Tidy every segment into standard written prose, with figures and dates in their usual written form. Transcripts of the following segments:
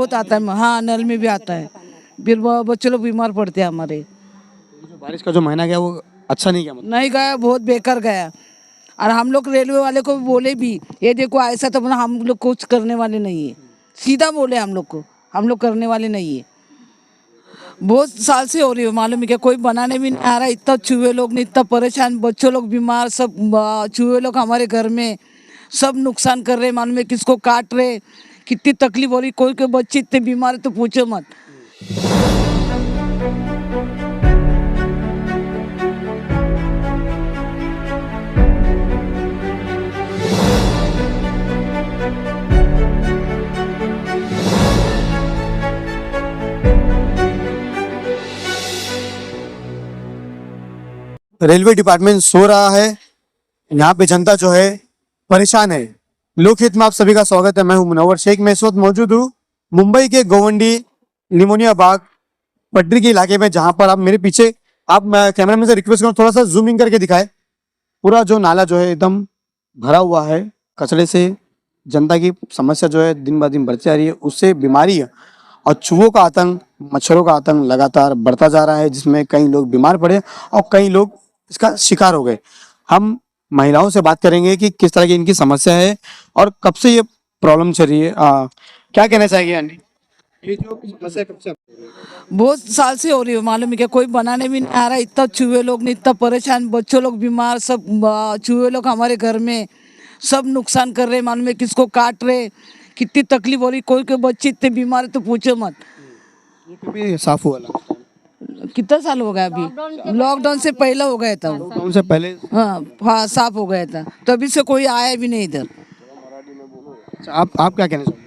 बहुत आता है, हाँ नल में भी आता है, फिर बच्चे लोग बीमार पड़ते हैं हमारे। जो बारिश का जो महीना गया वो अच्छा नहीं गया मतलब। नहीं गया, बहुत बेकार गया। और हम लोग रेलवे वाले को बोले भी, ये देखो ऐसा तो बोला, हम लोग कुछ करने वाले नहीं है, सीधा बोले हम लोग को, हम लोग करने वाले नहीं है। बहुत साल से हो रही है, मालूम है क्या, कोई बनाने भी नहीं आ रहा। इतना चूहे लोग ने इतना परेशान, बच्चों लोग बीमार, सब चूहे लोग हमारे घर में सब नुकसान कर रहे, मालूम है किसको काट रहे, कितनी तकलीफ हो रही। कोई कोई बच्चे इतने बीमार है तो पूछो मत। रेलवे डिपार्टमेंट सो रहा है, यहाँ पे जनता जो है परेशान है। लोकहित में आप सभी का स्वागत है। मैं हूं मुनव्वर शेख। मैं इस वक्त मौजूद हूँ मुंबई के गोवंडी निमोनिया बाग पटरी के इलाके में, जहां पर आप मेरे पीछे, आप कैमरामैन से रिक्वेस्ट करूँ थोड़ा सा जूमिंग करके दिखाए। पूरा जो नाला जो है एकदम भरा हुआ है कचरे से। जनता की समस्या जो है दिन ब दिन बढ़ती जा रही है, उससे बीमारी और चूहों का आतंक, मच्छरों का आतंक लगातार बढ़ता जा रहा है, जिसमें कई लोग बीमार पड़े और कई लोग इसका शिकार हो गए। हम महिलाओं से बात करेंगे कि किस तरह की इनकी समस्या है और कब से ये प्रॉब्लम चल रही है। क्या कहना चाहेंगे आंटी, ये जो समस्या कब से? बहुत साल से हो रही है, मालूम है क्या, कोई बनाने भी नहीं आ रहा। इतना चूहे लोग ने इतना परेशान, बच्चों लोग बीमार, सब चूहे लोग हमारे घर में सब नुकसान कर रहे, मालूम है किसको काट रहे, कितनी तकलीफ हो रही। कोई कोई बच्चे इतने बीमार है तो पूछो मत। ये कभी साफ हुआ था? कितना साल हो गया अभी? लॉकडाउन से पहले हो गया था। लॉकडाउन से पहले? हाँ साफ हो गया था, तो अभी से कोई आया भी नहीं इधर। अच्छा, आप क्या कहना चाहोगे?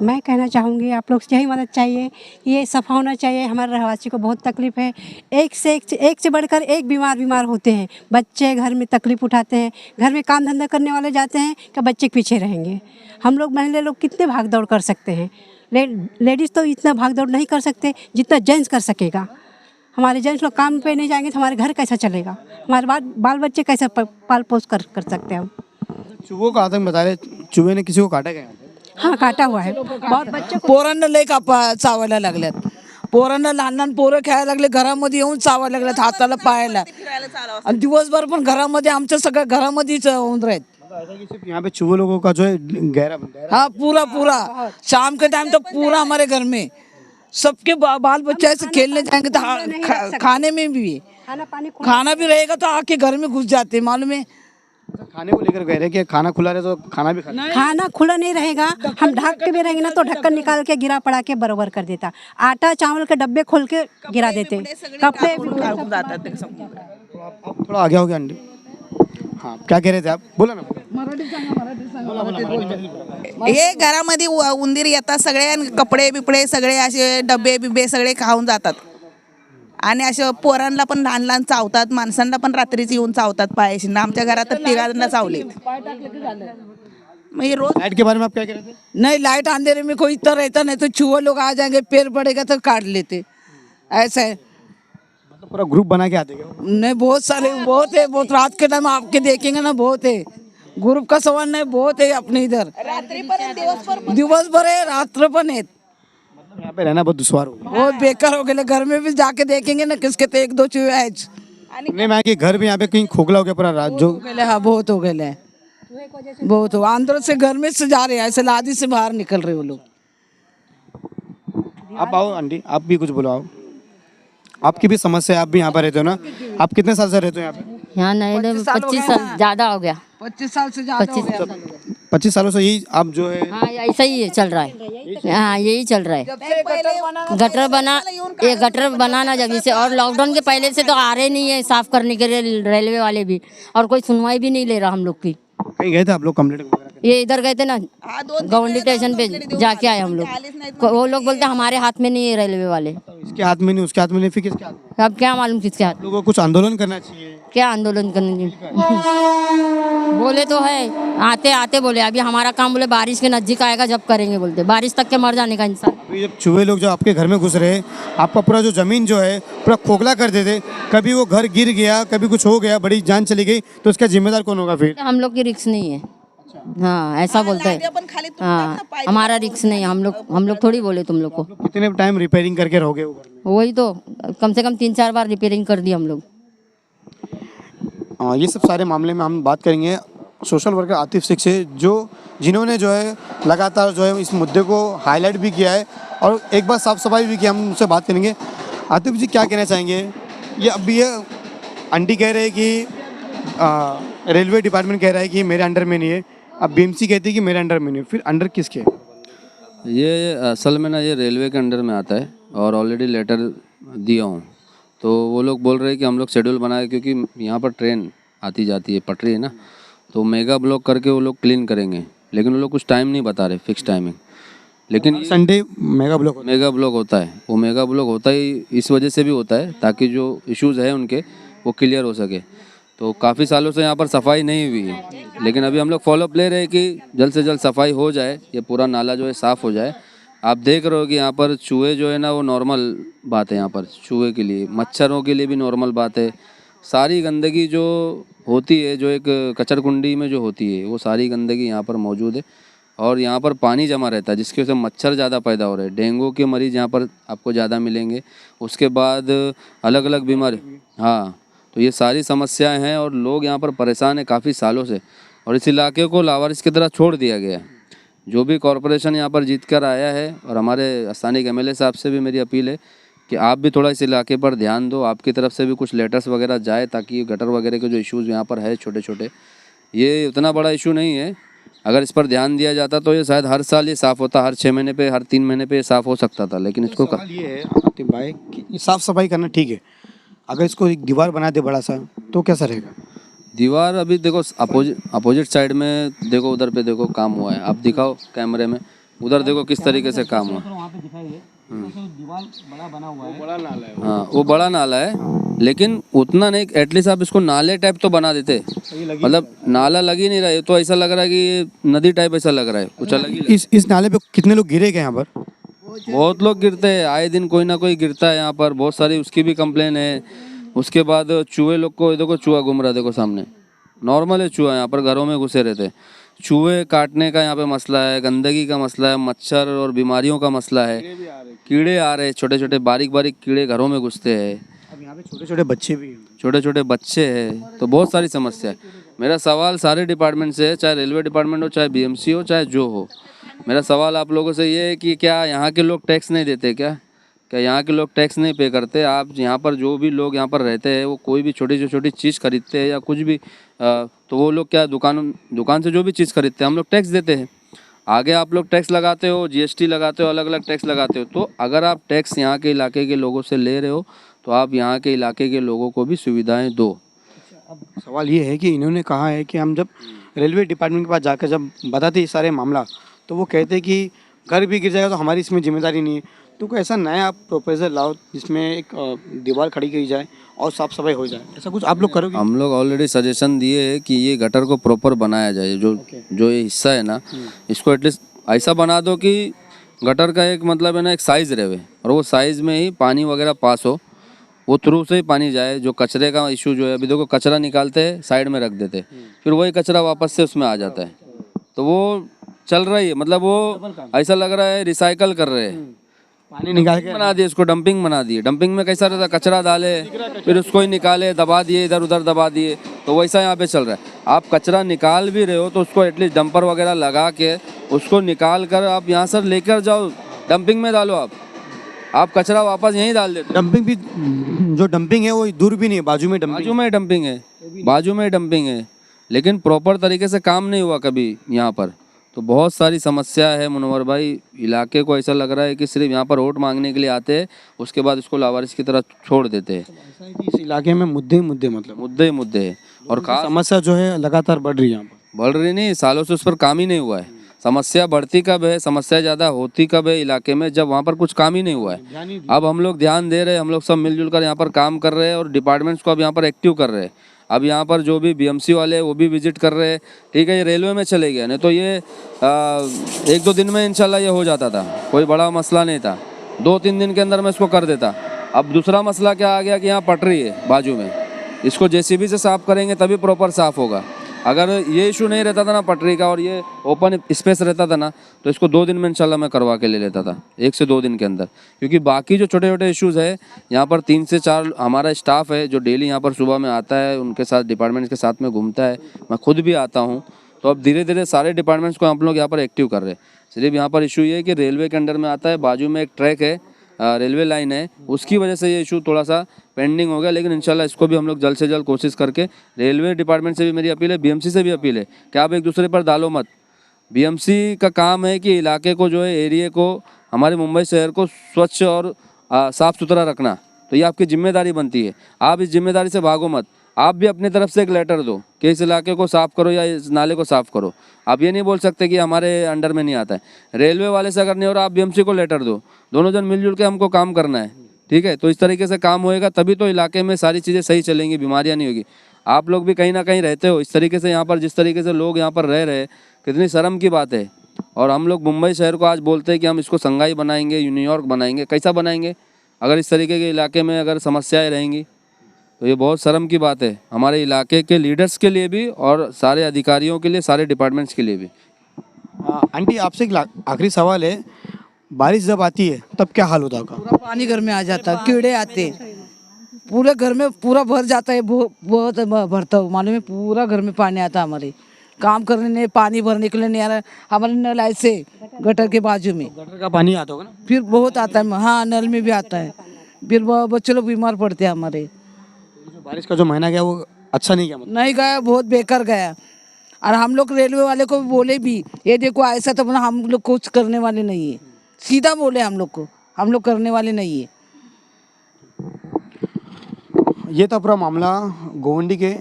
मैं कहना चाहूँगी आप लोग से यही मदद चाहिए, ये सफ़ा होना चाहिए। हमारे रहवासी को बहुत तकलीफ़ है, एक से बढ़कर एक बीमार होते हैं। बच्चे घर में तकलीफ़ उठाते हैं, घर में काम धंधा करने वाले जाते हैं कि बच्चे पीछे रहेंगे। हम लोग महिला लोग कितने भाग दौड़ कर सकते हैं, लेडीज़ तो इतना भाग दौड़ नहीं कर सकते जितना जेंट्स कर सकेगा। हमारे जेंट्स लोग काम पे नहीं जाएंगे तो हमारे घर कैसा चलेगा, हमारे बाल बच्चे कैसे पाल पोस कर सकते हैं हम। चूहों का आतंक बता रहे, चूहे ने किसी को काटा क्या? हाँ काटा हुआ है बहुत बच्चे। पोरांना लय चावायला लागल्यात, पोरांना लहान लहान पोरं खेळायला लागले, घरामध्ये येऊन चावायला लागल्यात, हाताला पायाला। आणि दिवसभर पण घरामध्ये, आमच्या सगळ्या घरामध्येच होऊन राहत। यहाँ पे चूहे लोगों का जो है गहरा बनता है। हाँ पूरा शाम के टाइम तो पूरा हमारे घर में सबके बाल बच्चे ऐसे खेलने जाएंगे तो खाने में भी, खाना भी रहेगा तो आके घर में घुस जाते, मालूम है। खाने को लेकर कह रहे कि खाना खुला रहे तो खाना भी खाना खुला नहीं रहेगा, हम ढक के भी रहेंगे ना तो ढक्कन निकाल के गिरा पड़ा के बरोबर कर देता। आटा चावल के डब्बे खोल के गिरा देते, कपड़े थोड़ा आगे हो गया आंटी। हाँ क्या कह रहे थे आप, बोला ना। हे घरामध्ये उंदीर येतात, सगळे कपडे बिपडे सगळे असे डबे बिबे सगळे खाऊन जातात आणि असे पोरांना पण लहान लहान चावतात, माणसांना पण रात्रीच येऊन चावतात पायाशी। आमच्या घरात तर तिघांना चावलेत। मग हे रोज लाइट के बारे में आप क्या कह रहे थे? नहीं, लाइट अंधेरे में कोई इतना रहता नहीं तो चूहे लोग आ जाएंगे, पैर पड़ेगा तो काट लेते, ऐसा है। मतलब पूरा ग्रुप बना के आते क्या? नहीं बहुत सारे, बहुत है, बहुत रात के टाइम आपके देखेंगे ना, बहुत है। ग्रुप का सवाल नहीं, बहुत है अपने इधर, दिवस भर है, रात्र पण है। मतलब यहाँ पे रहना बहुत दुश्वार हो गया। बहुत बेकार हो गए, घर में भी जाके देखेंगे ना किसके तो एक दो चूहे है। नहीं, मैं कि घर में यहाँ पे कहीं खोखला हो गया पूरा रात जो। हाँ बहुत हो गए, बहुत हो, अंदर से घर में से जा रहे हैं, ऐसे लादी से बाहर निकल रहे वो लोग। आप आओ आंटी, आप भी कुछ बोलो। आओ, आपकी भी समस्या है, आप भी यहाँ पर रहते हो ना। आप कितने साल से रहते हो यहाँ पे? यहाँ नहीं 25 साल ज्यादा हो गया। 25 साल से ज्यादा हो गया। 25 सालों से यही आप जो है? हाँ ऐसा ही है, चल रहा है। हाँ यही चल रहा है। गटर बनाना जब से, और लॉकडाउन के पहले से तो आ रहे नहीं है साफ करने के लिए रेलवे वाले भी, और कोई सुनवाई भी नहीं ले रहा हम लोग की। कहीं गए थे आप लोग कंप्लेंट वगैरह? ये इधर गए थे ना, गवंडी स्टेशन पे जाके आए हम लोग। वो लोग बोलते हमारे हाथ में नहीं है रेलवे वाले। इसके हाथ में नहीं, उसके हाथ में नहीं, फिर किसके हाथ में? अब क्या मालूम किसके हाथ। लोगों को कुछ आंदोलन करना चाहिए। क्या आंदोलन करने बोले तो है, आते आते बोले अभी हमारा काम, बोले बारिश के नजदीक आएगा जब करेंगे, बोलते बारिश तक के मर जाने का इंसान। अभी जब चूहे लोग जो आपके घर में घुस रहे, आपका पूरा जो जमीन जो है पूरा खोखला कर देते, कभी वो घर गिर गया, कभी कुछ हो गया, बड़ी जान चली गई, तो उसका जिम्मेदार कौन होगा फिर? हम लोग की रिक्स नहीं है। हाँ ऐसा बोलते हैं। पण खाली तुटतात हाँ ना पाय. हमारा रिक्स नहीं, हम लोग थोड़ी बोले तुम लोग को। कितने टाइम रिपेयरिंग करके रहोगे वो घर में? वही तो कम से कम 3-4 बार रिपेयरिंग कर दी हम लोग। ये सब सारे मामले में हम बात करेंगे सोशल वर्कर आतिफ शेख से, जिन्होंने जो है लगातार जो है इस मुद्दे को हाईलाइट भी किया है और एक बार साफ सफाई भी की। हम उनसे बात करेंगे। आतिफ जी क्या कहना चाहेंगे? ये अभी ये आंटी कह रहे हैं कि रेलवे डिपार्टमेंट कह रहा है कि मेरे अंडर में नहीं है, अब बीएमसी कहती है कि मेरे अंडर में नहीं है, फिर अंडर किसके? ये असल में ना ये रेलवे के अंडर में आता है और ऑलरेडी लेटर दिया हूँ। तो वो लोग बोल रहे हैं कि हम लोग शेड्यूल बनाए, क्योंकि यहाँ पर ट्रेन आती जाती है, पटरी है ना, तो मेगा ब्लॉक करके वो लोग क्लीन करेंगे, लेकिन वो लोग कुछ टाइम नहीं बता रहे, फिक्स टाइमिंग। लेकिन Sunday mega block mega block होता है, वो मेगा ब्लॉक होता ही इस वजह से भी होता है ताकि जो इश्यूज़ है उनके वो क्लियर हो सके। तो काफ़ी सालों से यहाँ पर सफाई नहीं हुई है, लेकिन अभी हम लोग फॉलोअप ले रहे हैं कि जल्द से जल्द सफाई हो जाए, ये पूरा नाला जो है साफ़ हो जाए। आप देख रहे हो कि यहाँ पर चूहे जो है ना वो नॉर्मल बात है, यहाँ पर चूहे के लिए, मच्छरों के लिए भी नॉर्मल बात है। सारी गंदगी जो होती है, जो एक कचरकुंडी में जो होती है, वो सारी गंदगी यहाँ पर मौजूद है और यहाँ पर पानी जमा रहता है, जिसकी वजह से मच्छर ज़्यादा पैदा हो रहे हैं। डेंगू के मरीज़ यहाँ पर आपको ज़्यादा मिलेंगे। उसके बाद अलग अलग बीमारी, हाँ, तो ये सारी समस्याएं हैं और लोग यहाँ पर परेशान हैं काफ़ी सालों से, और इस इलाके को लावारिस की तरह छोड़ दिया गया है। जो भी कॉरपोरेशन यहाँ पर जीत कर आया है, और हमारे स्थानीय एमएलए साहब से भी मेरी अपील है कि आप भी थोड़ा इस इलाके पर ध्यान दो, आपकी तरफ से भी कुछ लेटर्स वगैरह जाए, ताकि गटर वगैरह के जो इश्यूज़ यहाँ पर है छोटे छोटे, ये उतना बड़ा इशू नहीं है। अगर इस पर ध्यान दिया जाता तो ये शायद हर साल ये साफ़ होता, हर 6 महीने पे, हर 3 महीने पे ये साफ़ हो सकता था, लेकिन इसको सवाल ये है आतिफ भाई कि साफ सफाई करना ठीक है, अगर इसको एक दीवार बना दे बड़ा सा तो कैसा रहेगा? दीवार अभी देखो अपोजिट साइड में देखो, उधर पे देखो काम हुआ है, आप दिखाओ कैमरे में, उधर देखो किस तरीके से काम हुआ है। हाँ वो बड़ा नाला है, लेकिन उतना नहीं, एटलीस्ट आप इसको नाले टाइप तो बना देते। मतलब नाला लग ही नहीं रहा है, तो ऐसा लग रहा है कि ये नदी टाइप ऐसा लग रहा है, कुछ अलग ही। इस नाले पे कितने लोग गिरे गए यहाँ पर? बहुत लोग गिरते हैं, आए दिन कोई ना कोई गिरता है यहाँ पर, बहुत सारी उसकी भी कंप्लेन है। उसके बाद चूहे लोग को, देखो चूहा घूम रहा है, देखो सामने नॉर्मल है चूहा, यहाँ पर घरों में घुसे रहते हैं। चूहे काटने का यहाँ पे मसला है, गंदगी का मसला है, मच्छर और बीमारियों का मसला है, कीड़े आ रहे हैं, छोटे छोटे बारीक बारीक कीड़े घरों में घुसते हैं। अब यहाँ पे छोटे छोटे बच्चे भी हैं। छोटे छोटे बच्चे हैं, तो बहुत सारी समस्या है। मेरा सवाल सारे डिपार्टमेंट से है, चाहे रेलवे डिपार्टमेंट हो, चाहे बीएमसी हो, चाहे जो हो, मेरा सवाल आप लोगों से ये है कि क्या यहाँ के लोग टैक्स नहीं देते? क्या यहाँ के लोग टैक्स नहीं पे करते? आप यहाँ पर जो भी लोग यहाँ पर रहते हैं, वो कोई भी छोटी छोटी चीज़ खरीदते हैं या कुछ भी, तो वो लोग क्या दुकान से जो भी चीज़ खरीदते हैं हम लोग टैक्स देते हैं। आगे आप लोग टैक्स लगाते हो, जीएसटी लगाते हो, अलग अलग टैक्स लगाते हो। तो अगर आप टैक्स यहाँ के इलाके के लोगों से ले रहे हो, तो आप यहाँ के इलाके के लोगों को भी सुविधाएँ दो। अब सवाल ये है कि इन्होंने कहा है कि हम जब रेलवे डिपार्टमेंट के पास जाकर जब बताते ये सारे मामला, तो वो कहते हैं कि घर भी गिर जाएगा तो हमारी इसमें जिम्मेदारी नहीं है। तो कोई ऐसा नया आप प्रोपोजल लाओ जिसमें एक दीवार खड़ी की जाए और साफ सफाई हो जाए, ऐसा कुछ आप लोग करोगे? हम लोग ऑलरेडी सजेशन दिए है कि ये गटर को प्रॉपर बनाया जाए, जो ये हिस्सा है ना, इसको एटलीस्ट ऐसा बना दो कि गटर का एक मतलब है ना, एक साइज़ रहे, और वो साइज़ में ही पानी वगैरह पास हो, वो थ्रू से ही पानी जाए। जो कचरे का इशू जो है, अभी देखो कचरा निकालते हैं, साइड में रख देते, फिर वही कचरा वापस से उसमें आ जाता है, तो वो चल रही है, मतलब वो ऐसा लग रहा है रिसाइकल कर रहे हैं। पानी निकाल के बना दिए, इसको डंपिंग बना दिए। डंपिंग में कैसा रहता है, कचरा डाले, फिर उसको ही निकाले, दबा दिए, इधर उधर दबा दिए, तो वैसा यहाँ पे चल रहा है। आप कचरा निकाल भी रहे हो तो उसको एटलीस्ट डंपर वगैरह लगा के उसको निकाल कर आप यहाँ से लेकर जाओ, डंपिंग में डालो। आप कचरा वापस यहीं डाल देते। डंपिंग भी, जो डंपिंग है वो दूर भी नहीं है, बाजू में डंपिंग बाजू में डंपिंग है, लेकिन प्रॉपर तरीके से काम नहीं हुआ कभी यहाँ पर। तो बहुत सारी समस्या है मुनव्वर भाई, इलाके को ऐसा लग रहा है कि सिर्फ यहाँ पर वोट मांगने के लिए आते हैं, उसके बाद इसको लावारिस की तरह छोड़ देते हैं। ऐसा है कि इस इलाके में मुद्दे मतलब मुद्दे हैं, और खास समस्या जो है लगातार बढ़ रही है। यहाँ पर बढ़ रही नहीं, सालों से उस पर काम ही नहीं हुआ है। समस्या बढ़ती कब है, समस्या ज़्यादा होती कब है इलाके में, जब वहाँ पर कुछ काम ही नहीं हुआ है। अब हम लोग ध्यान दे रहे हैं, हम लोग सब मिलजुल कर यहाँ पर काम कर रहे हैं और डिपार्टमेंट्स को अब यहाँ पर एक्टिव कर रहे हैं। अब यहाँ पर जो भी बीएमसी वाले हैं वो भी विजिट कर रहे हैं। ठीक है, ये रेलवे में चले गए, नहीं तो ये 1-2 दिन में इंशाल्लाह ये हो जाता था, कोई बड़ा मसला नहीं था। 2-3 दिन के अंदर मैं इसको कर देता। अब दूसरा मसला क्या आ गया कि यहाँ पटरी है बाजू में, इसको जेसीबी से साफ़ करेंगे तभी प्रॉपर साफ़ होगा। अगर ये इशू नहीं रहता था ना पटरी का और ये ओपन स्पेस रहता था ना तो इसको 2 दिन में इंशाल्लाह मैं करवा के ले लेता था, 1 से 2 दिन के अंदर। क्योंकि बाकी जो छोटे छोटे इश्यूज़ है यहाँ पर 3 से 4 हमारा स्टाफ है जो डेली यहाँ पर सुबह में आता है, उनके साथ डिपार्टमेंट्स के साथ में घूमता है, मैं खुद भी आता हूँ। तो अब धीरे धीरे सारे डिपार्टमेंट्स को हम लोग यहाँ पर एक्टिव कर रहे हैं। सिर्फ यहाँ पर इशू ये है कि रेलवे के अंडर में आता है, बाजू में एक ट्रैक है, रेलवे लाइन है, उसकी वजह से ये इशू थोड़ा सा पेंडिंग हो गया। लेकिन इंशाल्लाह इसको भी हम लोग जल्द से जल्द कोशिश करके, रेलवे डिपार्टमेंट से भी मेरी अपील है, बीएमसी से भी अपील है कि आप एक दूसरे पर डालो मत। बीएमसी का काम है कि इलाके को जो है, एरिया को, हमारे मुंबई शहर को स्वच्छ और साफ़ सुथरा रखना, तो ये आपकी जिम्मेदारी बनती है। आप इस जिम्मेदारी से भागो मत। आप भी अपनी तरफ से एक लेटर दो कि इस इलाके को साफ़ करो या इस नाले को साफ़ करो। आप ये नहीं बोल सकते कि हमारे अंडर में नहीं आता है। रेलवे वाले से अगर नहीं हो रहा, आप बीएमसी को लेटर दो, दोनों जन मिलजुल के हमको काम करना है, ठीक है। तो इस तरीके से काम होएगा तभी तो इलाके में सारी चीज़ें सही चलेंगी, बीमारियाँ नहीं होगी। आप लोग भी कहीं ना कहीं रहते हो इस तरीके से, यहाँ पर जिस तरीके से लोग यहाँ पर रह रहे हैं, कितनी शर्म की बात है। और हम लोग मुंबई शहर को आज बोलते हैं कि हम इसको संघाई बनाएंगे, न्यूयॉर्क बनाएंगे। कैसा बनाएंगे अगर इस तरीके के इलाके में अगर समस्याएं रहेंगी? तो ये बहुत शर्म की बात है हमारे इलाके के लीडर्स के लिए भी और सारे अधिकारियों के लिए, सारे डिपार्टमेंट्स के लिए भी। आंटी आपसे एक आखिरी सवाल है, बारिश जब आती है तब क्या हाल होता होगा? पूरा पानी घर में आ जाता है, कीड़े आते, पूरे घर में पूरा भर जाता है, बहुत भरता हो, मालूम है, पूरा घर में पानी आता है। हमारे काम करने नहीं, पानी भरने के लिए नहीं आ रहा। हमारे नल ऐसे गटर के बाजू में, गटर का पानी आता होगा ना? फिर बहुत आता है, हाँ नल में भी आता है, फिर बच्चे लोग बीमार पड़ते हैं हमारे। बारिश का जो महीना गया वो अच्छा नहीं गया, मतलब नहीं गया, बहुत बेकार गया। और हम लोग रेलवे वाले को बोले भी, ये देखो ऐसा तो बोला, हम लोग कुछ करने वाले नहीं है, सीधा बोले हम लोग को, हम लोग करने वाले नहीं है। ये था पूरा मामला गोवंडी के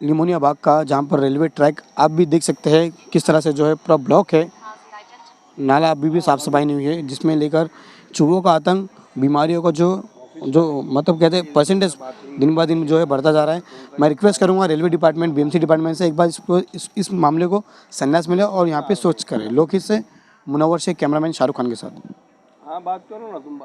लिमोनिया बाग का, जहाँ पर रेलवे ट्रैक आप भी देख सकते हैं किस तरह से जो है पूरा ब्लॉक है। नाला अभी भी साफ़ सफाई नहीं हुई है, जिसमें लेकर चूहों का आतंक, बीमारियों का जो मतलब कहते हैं परसेंटेज दिन ब दिन जो है बढ़ता जा रहा है। मैं रिक्वेस्ट करूंगा रेलवे डिपार्टमेंट, बीएमसी डिपार्टमेंट से एक बार इस मामले को संन्यास मिले और यहाँ पे सोच करें। लोकहित से मुनव्वर शेख, कैमरामैन शाहरुख खान के साथ। हाँ बात करो ना तुम।